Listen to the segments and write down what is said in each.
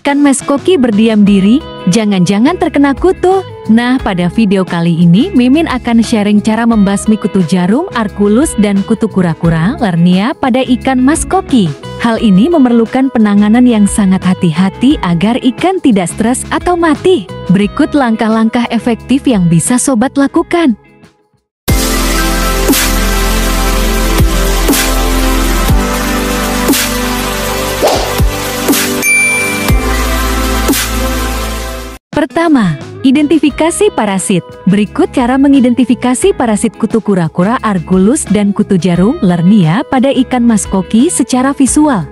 ikan maskoki berdiam diri, jangan-jangan terkena kutu. Nah, pada video kali ini Mimin akan sharing cara membasmi kutu jarum, arkulus, dan kutu kura-kura lernia pada ikan maskoki. Hal ini memerlukan penanganan yang sangat hati-hati agar ikan tidak stres atau mati. Berikut langkah-langkah efektif yang bisa sobat lakukan. Pertama, identifikasi parasit. Berikut cara mengidentifikasi parasit kutu kura-kura, arkulus, dan kutu jarum, lernia pada ikan maskoki secara visual.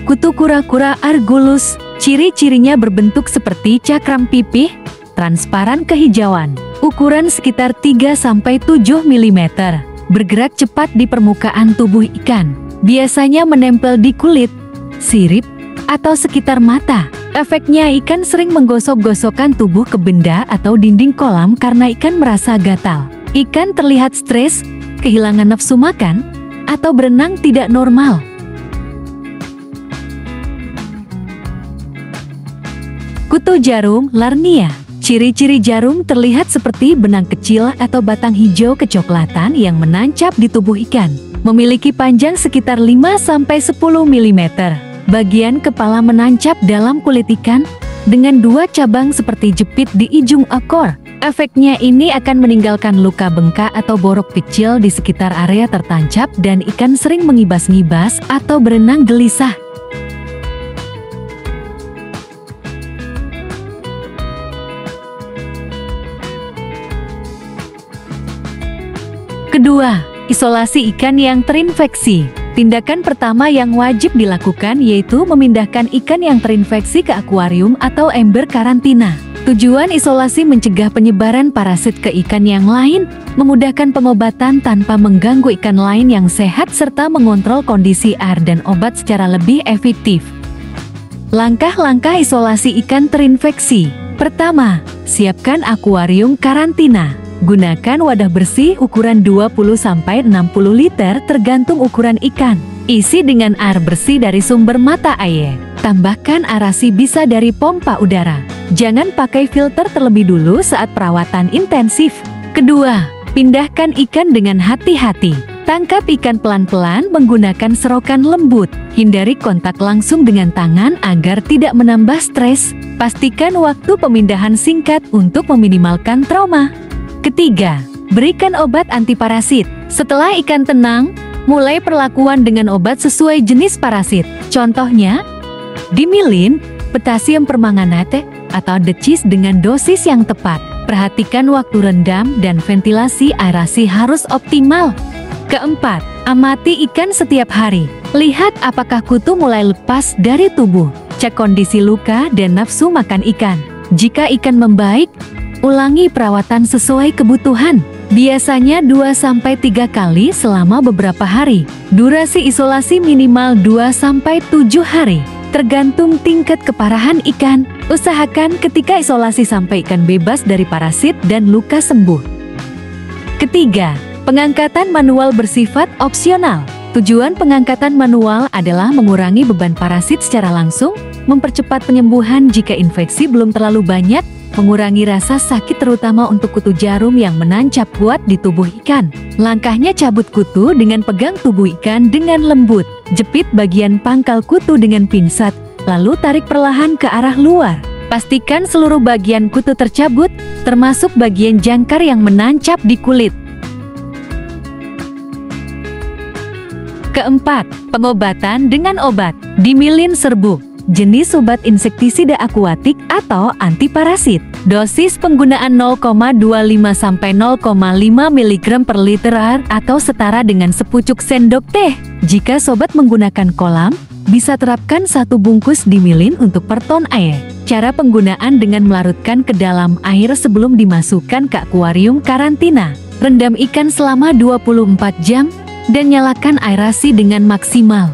Kutu kura-kura arkulus, ciri-cirinya berbentuk seperti cakram pipih, transparan kehijauan, ukuran sekitar 3–7 mm, bergerak cepat di permukaan tubuh ikan, biasanya menempel di kulit, sirip, atau sekitar mata. Efeknya ikan sering menggosok-gosokkan tubuh ke benda atau dinding kolam karena ikan merasa gatal. Ikan terlihat stres, kehilangan nafsu makan, atau berenang tidak normal. Kutu jarum, lernia. Ciri-ciri jarum terlihat seperti benang kecil atau batang hijau kecoklatan yang menancap di tubuh ikan. Memiliki panjang sekitar 5–10 mm. Bagian kepala menancap dalam kulit ikan, dengan 2 cabang seperti jepit di ujung ekor. Efeknya ini akan meninggalkan luka bengkak atau borok kecil di sekitar area tertancap dan ikan sering mengibas-ngibas atau berenang gelisah. Kedua, isolasi ikan yang terinfeksi. Tindakan pertama yang wajib dilakukan yaitu memindahkan ikan yang terinfeksi ke akuarium atau ember karantina. Tujuan isolasi mencegah penyebaran parasit ke ikan yang lain, memudahkan pengobatan tanpa mengganggu ikan lain yang sehat serta mengontrol kondisi air dan obat secara lebih efektif. Langkah-langkah isolasi ikan terinfeksi. Pertama, siapkan akuarium karantina. Gunakan wadah bersih ukuran 20–60 liter tergantung ukuran ikan. Isi dengan air bersih dari sumber mata air. Tambahkan aerasi bisa dari pompa udara. Jangan pakai filter terlebih dulu saat perawatan intensif. Kedua, pindahkan ikan dengan hati-hati. Tangkap ikan pelan-pelan menggunakan serokan lembut. Hindari kontak langsung dengan tangan agar tidak menambah stres. Pastikan waktu pemindahan singkat untuk meminimalkan trauma. Ketiga, berikan obat antiparasit. Setelah ikan tenang, mulai perlakuan dengan obat sesuai jenis parasit. Contohnya, dimilin, potasium permanganate, atau decis dengan dosis yang tepat. Perhatikan waktu rendam dan ventilasi aerasi harus optimal. Keempat, amati ikan setiap hari. Lihat apakah kutu mulai lepas dari tubuh. Cek kondisi luka dan nafsu makan ikan. Jika ikan membaik, ulangi perawatan sesuai kebutuhan. Biasanya 2–3 kali selama beberapa hari. Durasi isolasi minimal 2–7 hari. Tergantung tingkat keparahan ikan. Usahakan ketika isolasi sampai ikan bebas dari parasit dan luka sembuh. Ketiga, pengangkatan manual bersifat opsional. Tujuan pengangkatan manual adalah mengurangi beban parasit secara langsung, mempercepat penyembuhan jika infeksi belum terlalu banyak, mengurangi rasa sakit terutama untuk kutu jarum yang menancap kuat di tubuh ikan. Langkahnya cabut kutu dengan pegang tubuh ikan dengan lembut. Jepit bagian pangkal kutu dengan pinsat, lalu tarik perlahan ke arah luar. Pastikan seluruh bagian kutu tercabut, termasuk bagian jangkar yang menancap di kulit. Keempat, pengobatan dengan obat. Dimilin serbuk. Jenis obat insektisida akuatik atau antiparasit. Dosis penggunaan 0,25–0,5 mg per liter air atau setara dengan sepucuk sendok teh. Jika sobat menggunakan kolam, bisa terapkan 1 bungkus dimilin untuk per ton air. Cara penggunaan dengan melarutkan ke dalam air sebelum dimasukkan ke akuarium karantina. Rendam ikan selama 24 jam dan nyalakan aerasi dengan maksimal.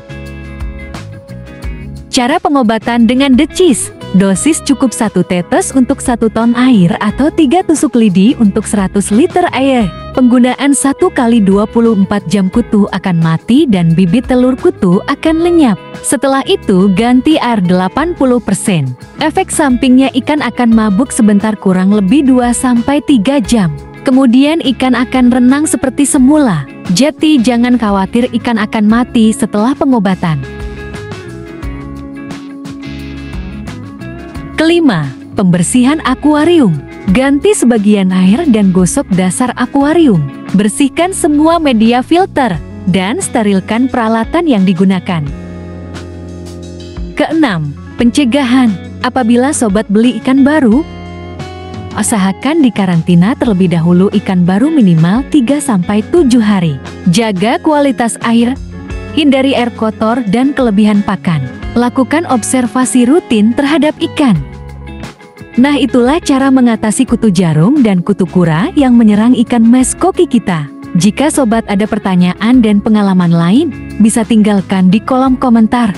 Cara pengobatan dengan decis. Dosis cukup 1 tetes untuk 1 ton air atau 3 tusuk lidi untuk 100 liter air. Penggunaan 1 kali 24 jam kutu akan mati dan bibit telur kutu akan lenyap. Setelah itu ganti air 80%. Efek sampingnya ikan akan mabuk sebentar kurang lebih 2-3 jam. Kemudian ikan akan renang seperti semula. Jadi jangan khawatir ikan akan mati setelah pengobatan. Kelima, pembersihan akuarium. Ganti sebagian air dan gosok dasar akuarium. Bersihkan semua media filter dan sterilkan peralatan yang digunakan. Keenam, pencegahan. Apabila sobat beli ikan baru, usahakan dikarantina terlebih dahulu ikan baru minimal 3-7 hari. Jaga kualitas air, hindari air kotor dan kelebihan pakan. Lakukan observasi rutin terhadap ikan. Nah, itulah cara mengatasi kutu jarum dan kutu kura yang menyerang ikan mes koki kita. Jika sobat ada pertanyaan dan pengalaman lain, bisa tinggalkan di kolom komentar.